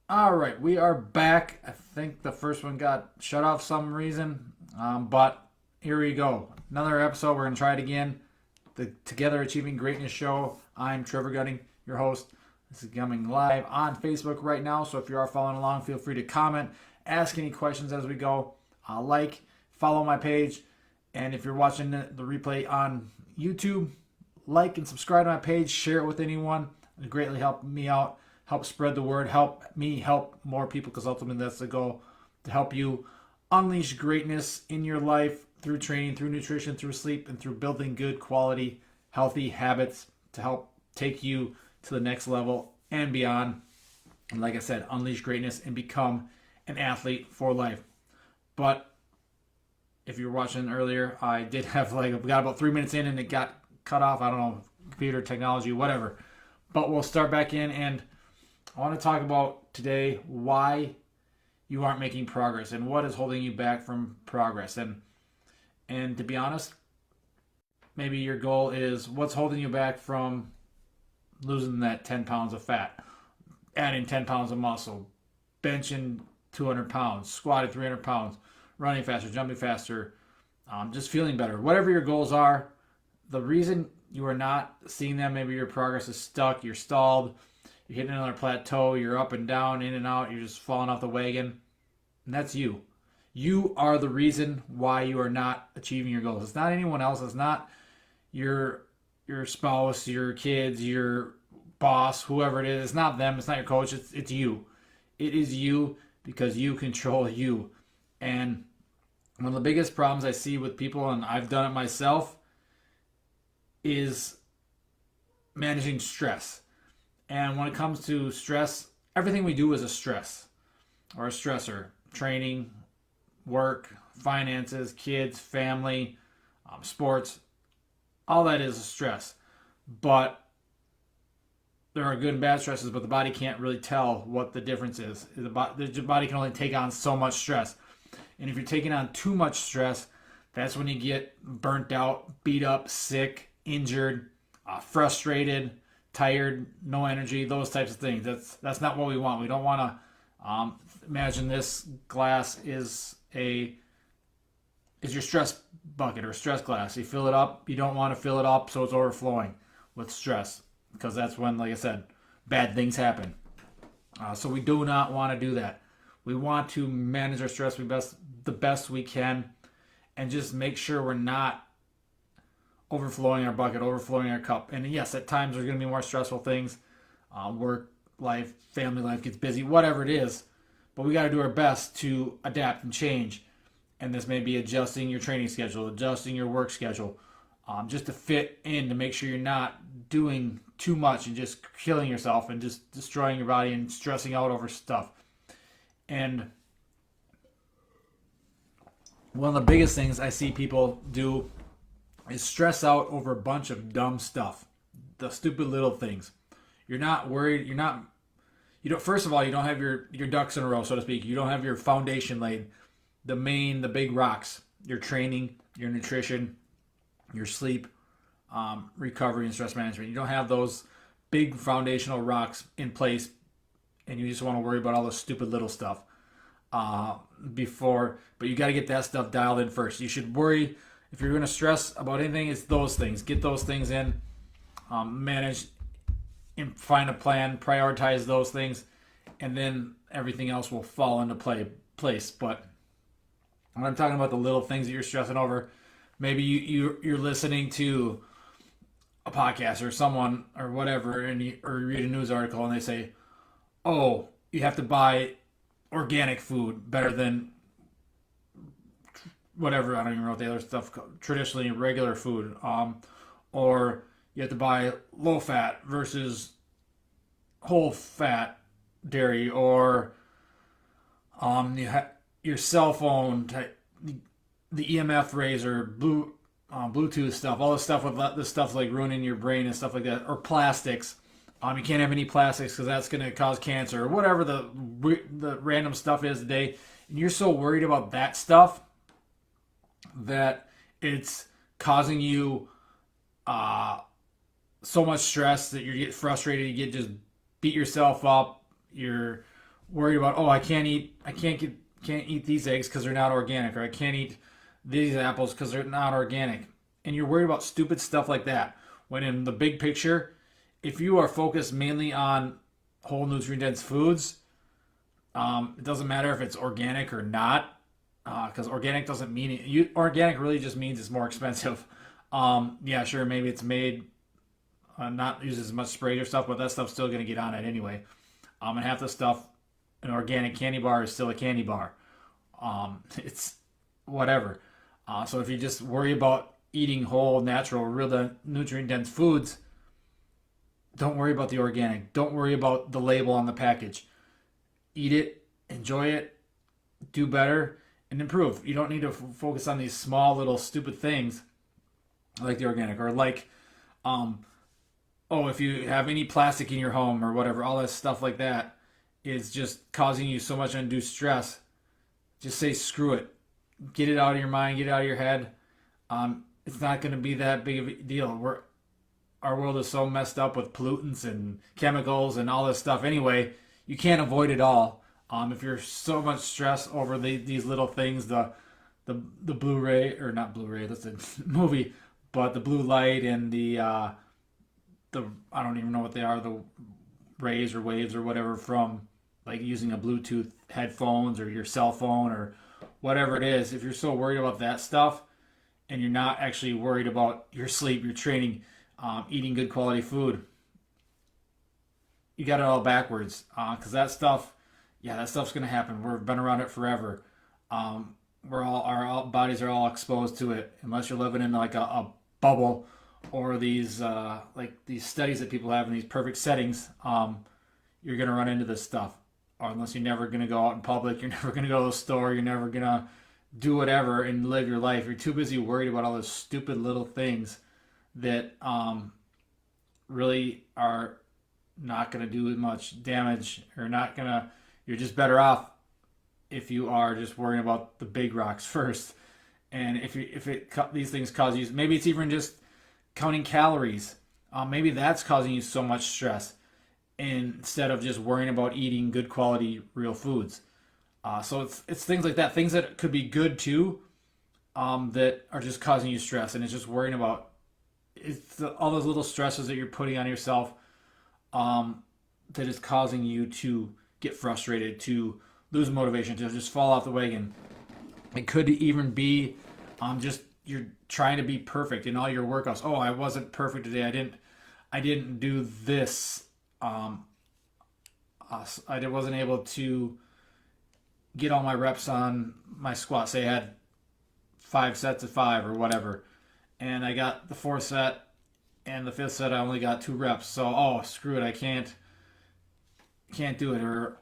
All right, we are back. I think the first one got shut off some reason, but here we go. Another episode. We're gonna try it again. The Together Achieving Greatness Show. I'm Trevor Gunning, your host. This is coming live on Facebook right now. So if you are following along, feel free to comment, ask any questions as we go. Follow my page, and if you're watching the replay on YouTube, like and subscribe to my page. Share it with anyone. It greatly help me out, help spread the word, help me help more people, because ultimately that's the goal, to help you unleash greatness in your life through training, through nutrition, through sleep, and through building good quality, healthy habits to help take you to the next level and beyond. And like I said, unleash greatness and become an athlete for life. But if you were watching earlier, I did have we got about 3 minutes in and it got cut off. I don't know, computer technology, whatever. But we'll start back in, and I want to talk about today why you aren't making progress and what is holding you back from progress. And to be honest, maybe your goal is what's holding you back from losing that 10 pounds of fat, adding 10 pounds of muscle, benching 200 pounds, squatting 300 pounds, running faster, jumping faster, just feeling better. Whatever your goals are, the reason you are not seeing them, maybe your progress is stuck, you're stalled, you're hitting another plateau, you're up and down, in and out, you're just falling off the wagon, and that's you. You are the reason why you are not achieving your goals. It's not anyone else. It's not your spouse, your kids, your boss, whoever it is. It's not them. It's not your coach. It's you. It is you, because you control you. And one of the biggest problems I see with people, and I've done it myself, is managing stress. And when it comes to stress, everything we do is a stress or a stressor. Training, work, finances, kids, family, sports, all that is a stress. But there are good and bad stresses, but the body can't really tell what the difference is. The body can only take on so much stress. And if you're taking on too much stress, that's when you get burnt out, beat up, sick, injured, frustrated, tired, no energy, those types of things. That's not what we want. We don't want to imagine this glass is your stress bucket or stress glass. You fill it up. You don't want to fill it up so it's overflowing with stress, because that's when, like I said, bad things happen. So we do not want to do that. We want to manage our stress the best we can, and just make sure we're not overflowing our bucket, overflowing our cup. And yes, at times there's going to be more stressful things. Work life, family life gets busy, whatever it is. But we got to do our best to adapt and change. And this may be adjusting your training schedule, adjusting your work schedule, just to fit in, to make sure you're not doing too much and just killing yourself and just destroying your body and stressing out over stuff. And one of the biggest things I see people do is stress out over a bunch of dumb stuff, the stupid little things. You're not worried. You don't. First of all, you don't have your ducks in a row, so to speak. You don't have your foundation laid. The big rocks. Your training, your nutrition, your sleep, recovery, and stress management. You don't have those big foundational rocks in place, and you just want to worry about all the stupid little stuff before. But you got to get that stuff dialed in first. You should worry. If you're going to stress about anything, it's those things. Get those things in. Manage and find a plan. Prioritize those things, and then everything else will fall into place. But when I'm talking about the little things that you're stressing over, maybe you're listening to a podcast or someone or whatever, or you read a news article, and they say, "Oh, you have to buy organic food better than whatever." I don't even know what the other stuff traditionally regular food, or you have to buy low fat versus whole fat dairy, or your cell phone the EMF razor, Bluetooth stuff, all this stuff with this stuff like ruining your brain and stuff like that, or plastics. You can't have any plastics because that's going to cause cancer, or whatever the random stuff is today. And you're so worried about that stuff that it's causing you so much stress that you get frustrated, you get just beat yourself up, you're worried about, oh, can't eat these eggs because they're not organic, or I can't eat these apples because they're not organic, and you're worried about stupid stuff like that. When in the big picture, if you are focused mainly on whole nutrient dense foods, it doesn't matter if it's organic or not, because organic doesn't mean it. Organic really just means it's more expensive. Yeah, sure, maybe it's made not use as much spray or stuff, but that stuff's still gonna get on it anyway. And half the stuff, an organic candy bar is still a candy bar. It's whatever. So if you just worry about eating whole, natural, real nutrient dense foods, don't worry about the organic. Don't worry about the label on the package. Eat it, enjoy it, do better, and improve. You don't need to focus on these small little stupid things like the organic, or like, oh, if you have any plastic in your home or whatever, all that stuff like that is just causing you so much undue stress. Just say screw it. Get it out of your mind, get it out of your head. It's not going to be that big of a deal. Our world is so messed up with pollutants and chemicals and all this stuff anyway. You can't avoid it all. If you're so much stress over these little things, the Blu-ray, or not Blu-ray, that's a movie, but the blue light and the I don't even know what they are, the rays or waves or whatever from like using a Bluetooth headphones or your cell phone or whatever it is. If you're so worried about that stuff and you're not actually worried about your sleep, your training, eating good quality food, you got it all backwards. Because that stuff, yeah, that stuff's gonna happen. We've been around it forever. Our bodies are all exposed to it, unless you're living in like a bubble, or these like these studies that people have in these perfect settings. You're gonna run into this stuff, or unless you're never gonna go out in public, you're never gonna go to the store, you're never gonna do whatever and live your life. You're too busy worried about all those stupid little things that really are not going to do much damage, or not going to, you're just better off if you are just worrying about the big rocks first. And these things cause you, maybe it's even just counting calories. Maybe that's causing you so much stress instead of just worrying about eating good quality real foods. So it's things like that, things that could be good too, that are just causing you stress, and it's just worrying about all those little stresses that you're putting on yourself, that is causing you to get frustrated, to lose motivation, to just fall off the wagon. It could even be just you're trying to be perfect in all your workouts. Oh, I wasn't perfect today. I didn't do this. I wasn't able to get all my reps on my squat. Say I had 5 sets of 5 or whatever, and I got the 4th set, and the 5th set I only got 2 reps. So, oh, screw it, I can't do it. Or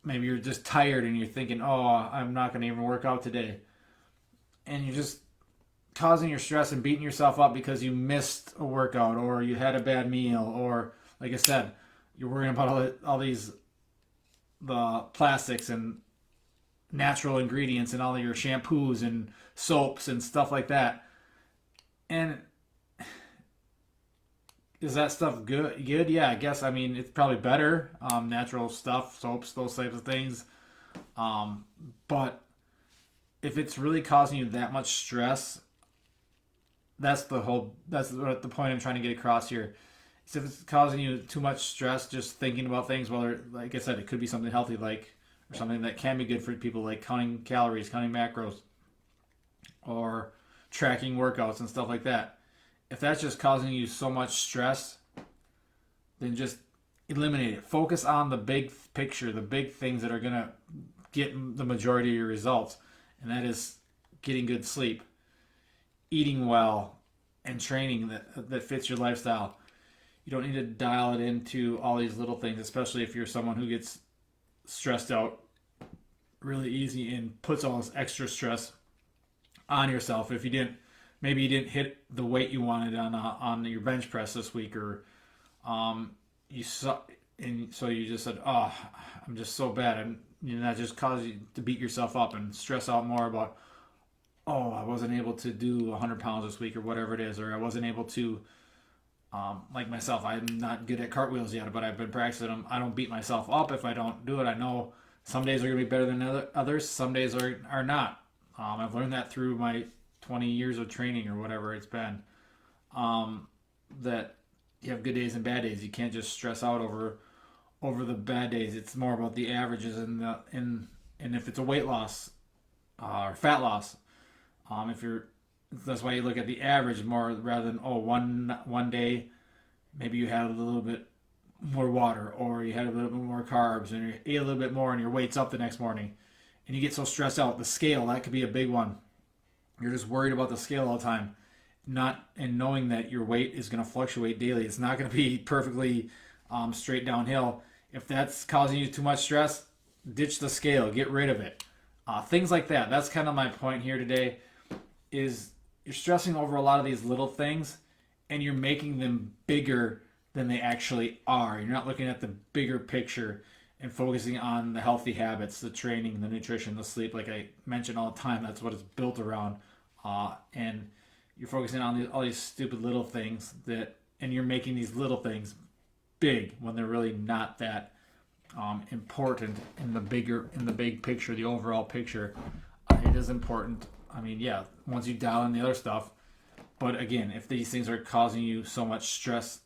maybe you're just tired and you're thinking, oh, I'm not going to even work out today, and you're just causing your stress and beating yourself up because you missed a workout, or you had a bad meal, or like I said, you're worrying about all these the plastics and natural ingredients and all of your shampoos and soaps and stuff like that. And is that stuff good? Yeah, I guess. I mean, it's probably better. Natural stuff, soaps, those types of things. But if it's really causing you that much stress, that's the point I'm trying to get across here. So if it's causing you too much stress just thinking about things, whether, like I said, it could be something healthy, like, or something that can be good for people, like counting calories, counting macros, or tracking workouts and stuff like that. If that's just causing you so much stress, then just eliminate it. Focus on the big picture, the big things that are going to get the majority of your results. And that is getting good sleep, eating well, and training that fits your lifestyle. You don't need to dial it into all these little things, especially if you're someone who gets stressed out really easy and puts all this extra stress on yourself. If maybe you didn't hit the weight you wanted on your bench press this week, or you saw, and so you just said, "Oh, I'm just so bad," and that just caused you to beat yourself up and stress out more about, "Oh, I wasn't able to do 100 pounds this week," or whatever it is, or I wasn't able to Like myself, I'm not good at cartwheels yet, but I've been practicing them. I don't beat myself up if I don't do it. I know some days are going to be better than others. Some days are not. I've learned that through my 20 years of training or whatever it's been. That you have good days and bad days. You can't just stress out over the bad days. It's more about the averages and if it's a weight loss or fat loss. If you're That's why you look at the average more rather than one day maybe you had a little bit more water or you had a little bit more carbs and you ate a little bit more and your weight's up the next morning and you get so stressed out. The scale, that could be a big one. You're just worried about the scale all the time, not and knowing that your weight is going to fluctuate daily. It's not going to be perfectly straight downhill. If that's causing you too much stress, ditch the scale, get rid of it. Things like that. That's kind of my point here today. Is you're stressing over a lot of these little things and you're making them bigger than they actually are. You're not looking at the bigger picture and focusing on the healthy habits, the training, the nutrition, the sleep. Like I mention all the time, that's what it's built around. And you're focusing on all these stupid little things and you're making these little things big when they're really not that important in the big picture, the overall picture. It is important. I mean, yeah, once you dial in the other stuff. But again, if these things are causing you so much stress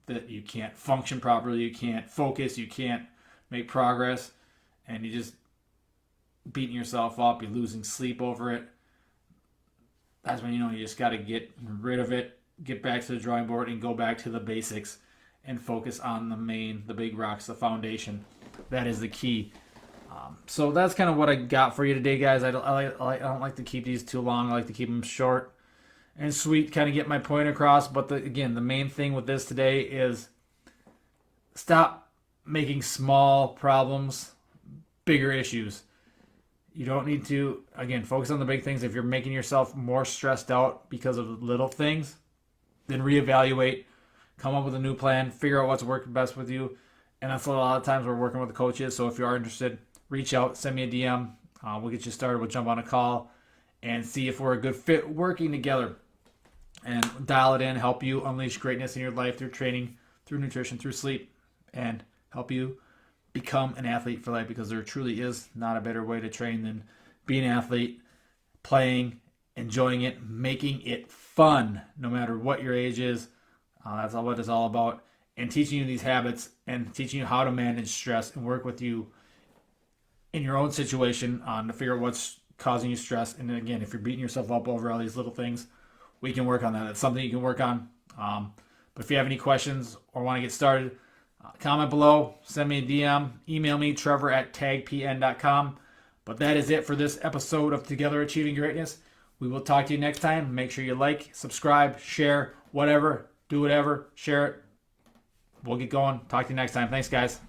that you can't function properly, you can't focus, you can't make progress, and you're just beating yourself up, you're losing sleep over it, that's when you know you just got to get rid of it, get back to the drawing board, and go back to the basics and focus on the big rocks, the foundation. That is the key. So that's kind of what I got for you today, guys. I don't like to keep these too long. I like to keep them short and sweet, kind of get my point across. But again, the main thing with this today is stop making small problems bigger issues. You don't need to, again, focus on the big things. If you're making yourself more stressed out because of little things, then reevaluate, come up with a new plan, figure out what's working best with you. And that's a lot of times we're working with the coaches. So if you are interested, reach out, send me a DM. We'll get you started. We'll jump on a call and see if we're a good fit working together and dial it in, help you unleash greatness in your life through training, through nutrition, through sleep, and help you become an athlete for life, because there truly is not a better way to train than being an athlete, playing, enjoying it, making it fun, no matter what your age is. That's what it's all about. And teaching you these habits and teaching you how to manage stress and work with you in your own situation to figure out what's causing you stress. And then again, if you're beating yourself up over all these little things, we can work on that. It's something you can work on. But if you have any questions or want to get started, comment below, send me a DM, email me, trevor@tagpn.com. But that is it for this episode of Together Achieving Greatness. We will talk to you next time. Make sure you like, subscribe, share, whatever. Do whatever. Share it. We'll get going. Talk to you next time. Thanks, guys.